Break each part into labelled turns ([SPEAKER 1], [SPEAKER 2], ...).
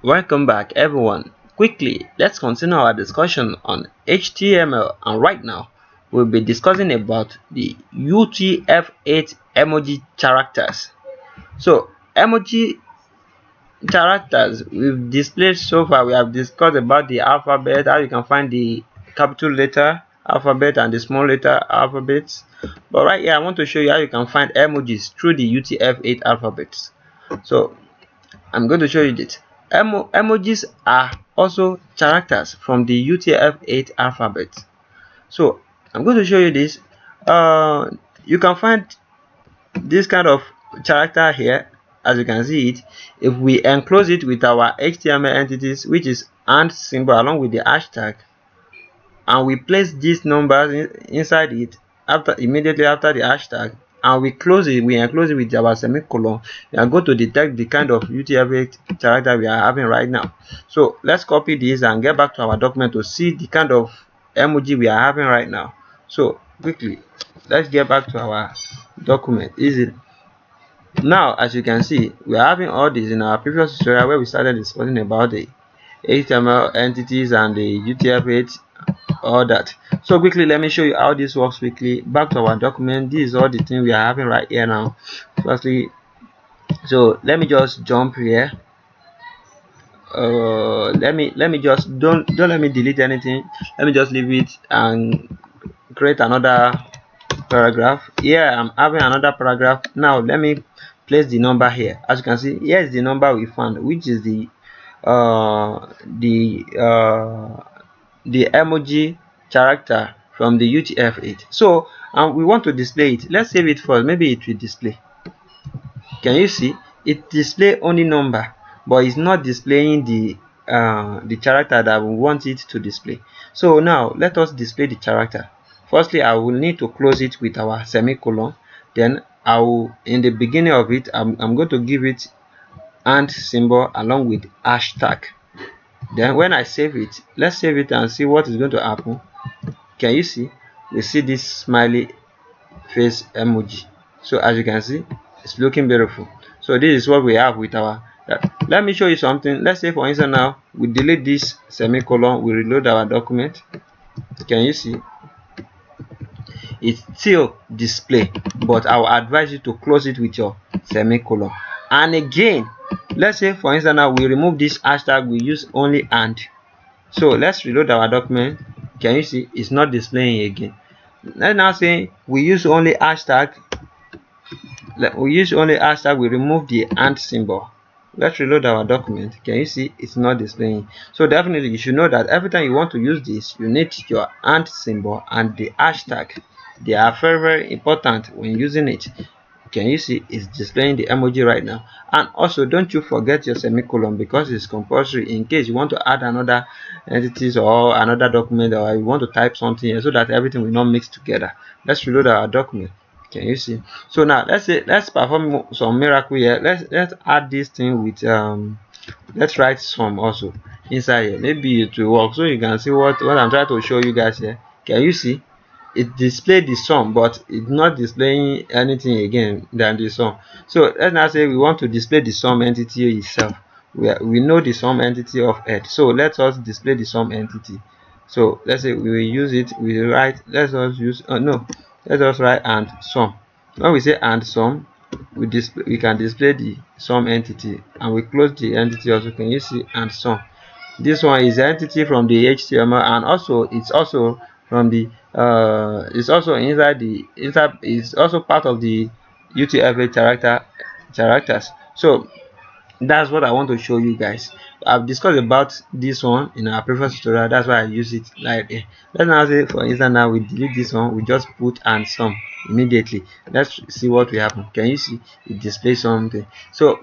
[SPEAKER 1] Welcome back everyone. Quickly, let's continue our discussion on HTML, and right now we'll be discussing about the UTF-8 emoji characters. So emoji characters we've displayed so far, we have discussed about the alphabet, how you can find the capital letter alphabet and the small letter alphabets. But right here I want to show you how you can find emojis through the UTF-8 alphabets. So I'm going to show you this. Emojis are also characters from the UTF-8 alphabet. So I'm going to show you this. You can find this kind of character here, as you can see it. If we enclose it with our HTML entities, which is and symbol along with the hashtag, and we place these numbers inside it immediately after the hashtag, and we enclose it with our semicolon, we are going to detect the kind of UTF-8 character we are having right now. So let's copy this and get back to our document to see the kind of emoji we are having right now. So quickly, let's get back to our document easily. Now as you can see, we are having all this in our previous tutorial where we started discussing about the HTML entities and the UTF-8, all that. So quickly, let me show you how this works. Quickly, back to our document. This is all the thing we are having right here now. Firstly, so let me just jump here. Let me just don't let me delete anything. Let me just leave it and create another paragraph. Here I'm having another paragraph. Now let me place the number here. As you can see, here is the number we found, which is the uh the uh the emoji character from the UTF-8. So we want to display it. Let's save it first. Maybe it will display. Can you see it display only number, but it's not displaying the character that we want it to display. So now let us display the character. Firstly, I will need to close it with our semicolon. Then I will, in the beginning of it, I'm going to give it and symbol along with hashtag. Then when I save it, let's save it and see what is going to happen. Can you see? We see this smiley face emoji. So as you can see, it's looking beautiful. So this is what we have with our let me show you something. Let's say for instance now we delete this semicolon, we reload our document. Can you see? It's still display, but I will advise you to close it with your semicolon. And again, let's say for instance now we remove this hashtag, we use only and. So let's reload our document. Can you see? It's not displaying again. Let's now say we use only hashtag. We remove the and symbol. Let's reload our document. Can you see? It's not displaying. So definitely you should know that every time you want to use this, you need your and symbol and the hashtag. They are very important when using it. Can you see? It's displaying the emoji right now. And also don't you forget your semicolon, because it's compulsory in case you want to add another entities or another document, or you want to type something here, so that everything will not mix together. Let's reload our document. Can you see? So now let's perform some miracle here. Let's add this thing with let's write some also inside here. Maybe it will work. So you can see what I'm trying to show you guys here. Can you see? It displayed the sum, but it's not displaying anything again than the sum. So let's now say we want to display the sum entity itself. We know the sum entity of head, so let us display the sum entity. So let's say we will use it, we write, let's us use no, let us write and sum. When we say and sum, we can display the sum entity, and we close the entity also. Can you see? And sum, this one is the entity from the HTML, and also it's also from the it's also it's also part of the UTF-8 characters. So that's what I want to show you guys. I've discussed about this one in our previous tutorial, that's why I use it like let's now say for instance now we delete this one, we just put and sum immediately. Let's see what will happen. Can you see? It displays something. So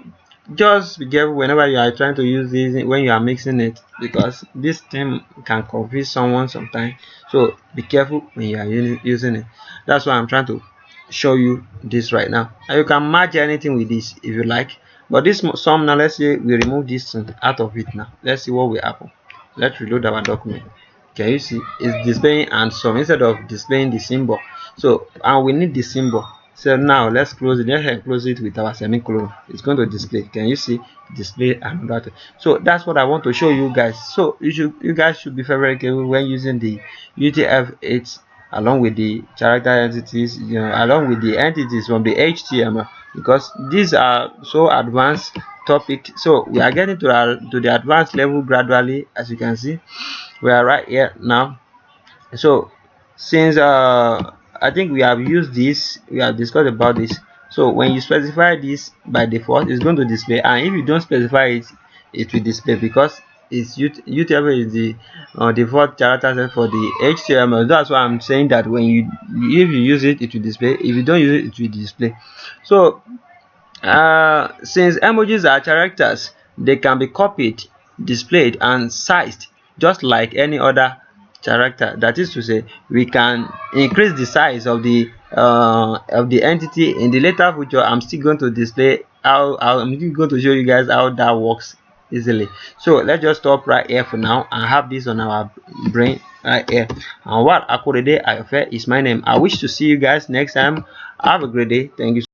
[SPEAKER 1] just be careful whenever you are trying to use this, when you are mixing it, because this thing can confuse someone sometimes. So be careful when you are using it. That's why I'm trying to show you this right now. And you can merge anything with this if you like, but this sum now, let's say we remove this thing out of it. Now let's see what will happen. Let's reload our document. Can you see? It's displaying and sum instead of displaying the symbol. So and we need the symbol. So now let's close it. Let's close it with our semicolon. It's going to display. Can you see? Display another. So that's what I want to show you guys. So you guys should be very careful when using the UTF-8 along with the character entities, along with the entities from the HTML, because these are so advanced topic. So we are getting to the advanced level gradually. As you can see, we are right here now. So since I think we have used this, we have discussed about this. So when you specify this, by default it's going to display, and if you don't specify it, it will display, because it's UTF is the default character set for the HTML. That's why I'm saying that when if you use it, it will display. If you don't use it, it will display. So since emojis are characters, they can be copied, displayed, and sized just like any other character. That is to say, we can increase the size of the entity. In the later future, I'm still going to display I'm still going to show you guys how that works easily. So let's just stop right here for now and have this on our brain right here. And what akorede Ayofe is my name. I wish to see you guys next time. Have a great day. Thank you.